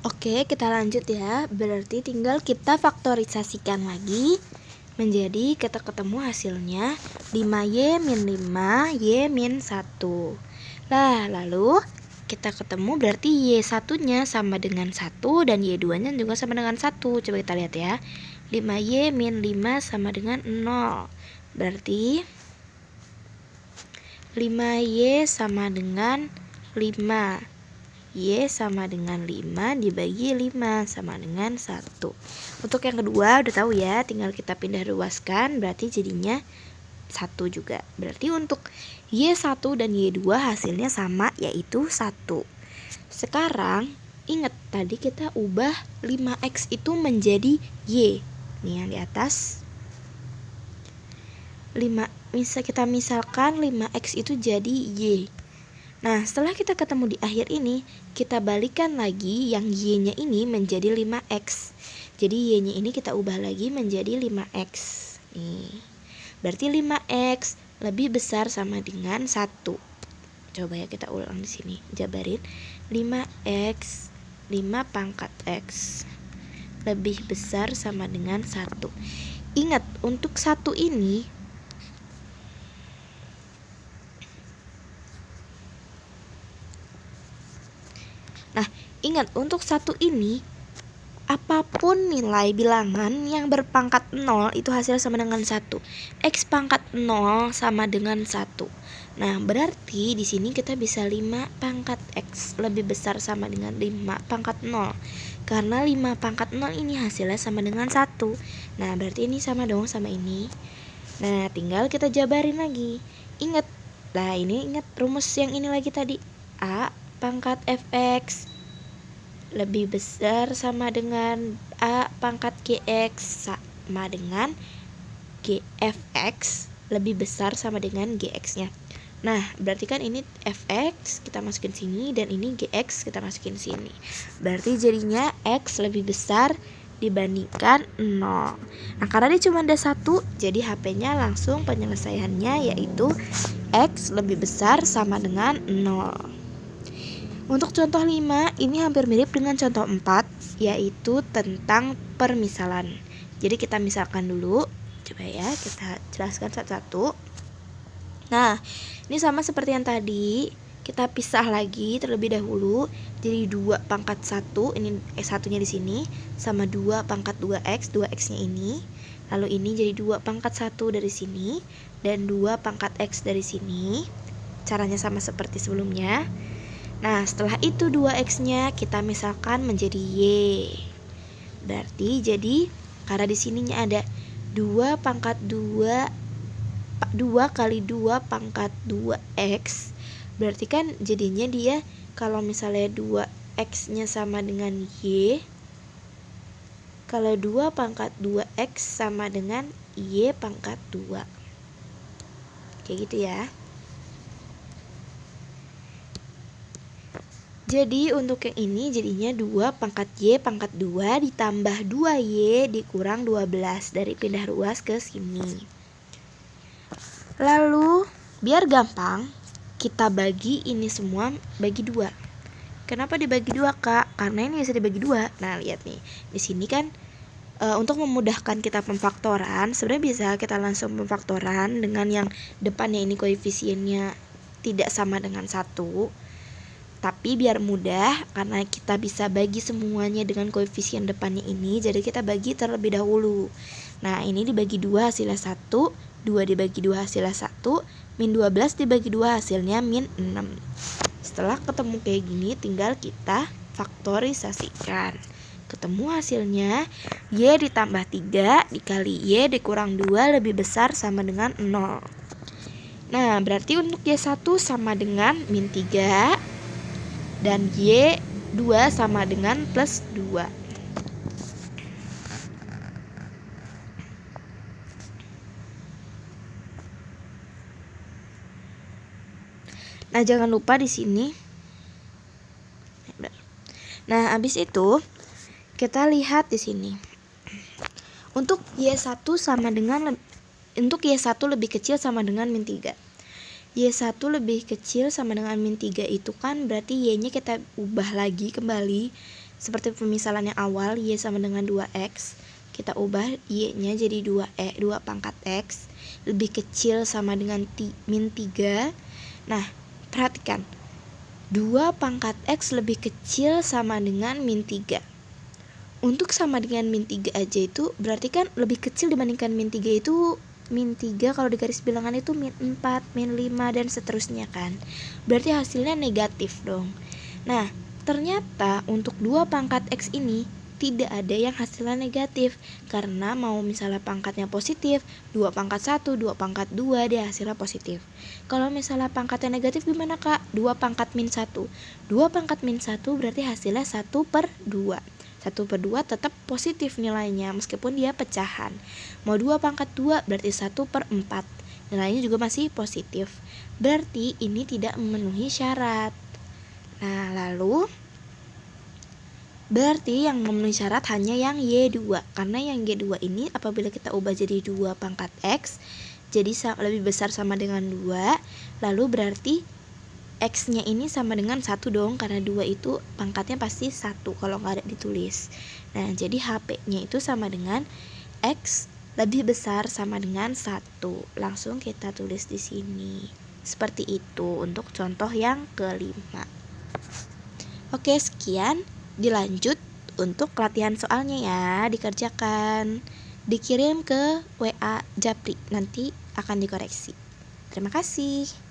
Oke, kita lanjut ya. Berarti tinggal kita faktorisasikan lagi menjadi kita ketemu hasilnya 5Y min 5, Y min 1. Lah, lalu kita ketemu berarti Y1 nya sama dengan 1 dan Y2 nya juga sama dengan 1. Coba kita lihat ya. 5Y min 5 sama dengan 0. Berarti 5Y sama dengan 5. Y sama dengan 5 dibagi 5 sama dengan 1. Untuk yang kedua udah tahu ya, tinggal kita pindah ruaskan, berarti jadinya 1 juga. Berarti untuk Y1 dan Y2 hasilnya sama, yaitu 1. Sekarang ingat tadi kita ubah 5X itu menjadi Y. Nih yang di atas 5, misalkan 5X itu jadi Y. Nah, setelah kita ketemu di akhir ini, kita balikan lagi yang Y-nya ini menjadi 5X. Jadi Y-nya ini kita ubah lagi menjadi 5X. Nih. Berarti 5X lebih besar sama dengan 1. Coba ya kita ulang di sini. Jabarin. 5X 5 pangkat X lebih besar sama dengan 1. Ingat, untuk 1 ini ingat, untuk 1 ini apapun nilai bilangan yang berpangkat 0 itu hasilnya sama dengan 1. X pangkat 0 sama dengan 1. Nah, berarti di sini kita bisa 5 pangkat X lebih besar sama dengan 5 pangkat 0. Karena 5 pangkat 0 ini hasilnya sama dengan 1. Nah, berarti ini sama dong sama ini. Nah, tinggal kita jabarin lagi. Ingat. Nah, ini ingat rumus yang ini lagi tadi. A pangkat Fx lebih besar sama dengan A pangkat GX sama dengan GFX lebih besar sama dengan GX-nya. Nah, berarti kan ini Fx kita masukin sini dan ini GX kita masukin sini. Berarti jadinya X lebih besar dibandingkan 0. Nah, karena dia cuma ada 1, jadi HP-nya langsung penyelesaiannya yaitu X lebih besar sama dengan 0. Untuk contoh 5, ini hampir mirip dengan contoh 4, yaitu tentang permisalan. Jadi kita misalkan dulu, coba ya kita jelaskan satu-satu. Nah, ini sama seperti yang tadi, kita pisah lagi terlebih dahulu. Jadi 2 pangkat 1, ini satunya di sini, sama 2 pangkat 2X, 2X-nya ini. Lalu ini jadi 2 pangkat 1 dari sini, dan 2 pangkat X dari sini. Caranya sama seperti sebelumnya. Nah, setelah itu 2X-nya kita misalkan menjadi Y. Berarti jadi karena di sininya ada 2 pangkat 2 kali 2 pangkat 2X. Berarti kan jadinya dia kalau misalnya 2X-nya sama dengan Y, kalau 2 pangkat 2X sama dengan Y pangkat 2. Kayak gitu ya. Jadi untuk yang ini jadinya 2 pangkat Y pangkat 2 ditambah 2Y dikurang 12 dari pindah ruas ke sini. Lalu biar gampang kita bagi ini semua bagi 2. Kenapa dibagi 2, Kak? Karena ini bisa dibagi 2. Nah, lihat nih. Di sini kan untuk memudahkan kita pemfaktoran, sebenarnya bisa kita langsung pemfaktoran dengan yang depannya ini koefisiennya tidak sama dengan 1. Tapi biar mudah, karena kita bisa bagi semuanya dengan koefisien depannya ini, jadi kita bagi terlebih dahulu. Nah, ini dibagi 2 hasilnya 1, 2 dibagi 2 hasilnya 1, min 12 dibagi 2 hasilnya min 6. Setelah ketemu kayak gini, tinggal kita faktorisasikan. Ketemu hasilnya, Y ditambah 3 dikali Y dikurang 2 lebih besar sama dengan 0. Nah, berarti untuk Y1 sama dengan min 3, dan Y2 sama dengan plus 2. Nah, jangan lupa di sini. Nah, habis itu kita lihat di sini. Untuk Y1 sama dengan Y1 lebih kecil sama dengan min 3. Y1 lebih kecil sama dengan min 3 itu kan berarti Y-nya kita ubah lagi kembali seperti pemisalan yang awal, Y sama dengan 2X. Kita ubah Y-nya jadi 2 pangkat X. Lebih kecil sama dengan min 3. Nah, perhatikan. 2 pangkat X lebih kecil sama dengan min 3. Untuk sama dengan min 3 aja itu berarti kan lebih kecil dibandingkan min 3 itu min 3 kalau di garis bilangan itu min 4, min 5 dan seterusnya kan. Berarti hasilnya negatif dong. Nah, ternyata untuk 2 pangkat X ini tidak ada yang hasilnya negatif. Karena mau misalnya pangkatnya positif, 2 pangkat 1, 2 pangkat 2 dia hasilnya positif. Kalau misalnya pangkatnya negatif gimana kak? 2 pangkat min 1. 2 pangkat min 1 berarti hasilnya 1/2. 1/2 tetap positif nilainya meskipun dia pecahan. Mau 2 pangkat 2 berarti 1/4. Nilainya juga masih positif. Berarti ini tidak memenuhi syarat. Nah, lalu berarti yang memenuhi syarat hanya yang Y2. Karena yang Y2 ini apabila kita ubah jadi 2 pangkat X, jadi lebih besar sama dengan 2. Lalu berarti X-nya ini sama dengan 1 dong, karena 2 itu pangkatnya pasti 1 kalau nggak ada ditulis. Nah, jadi HP-nya itu sama dengan X lebih besar sama dengan 1. Langsung kita tulis di sini. Seperti itu untuk contoh yang kelima. Oke, sekian. Dilanjut untuk latihan soalnya ya, dikerjakan. Dikirim ke WA Japri, nanti akan dikoreksi. Terima kasih.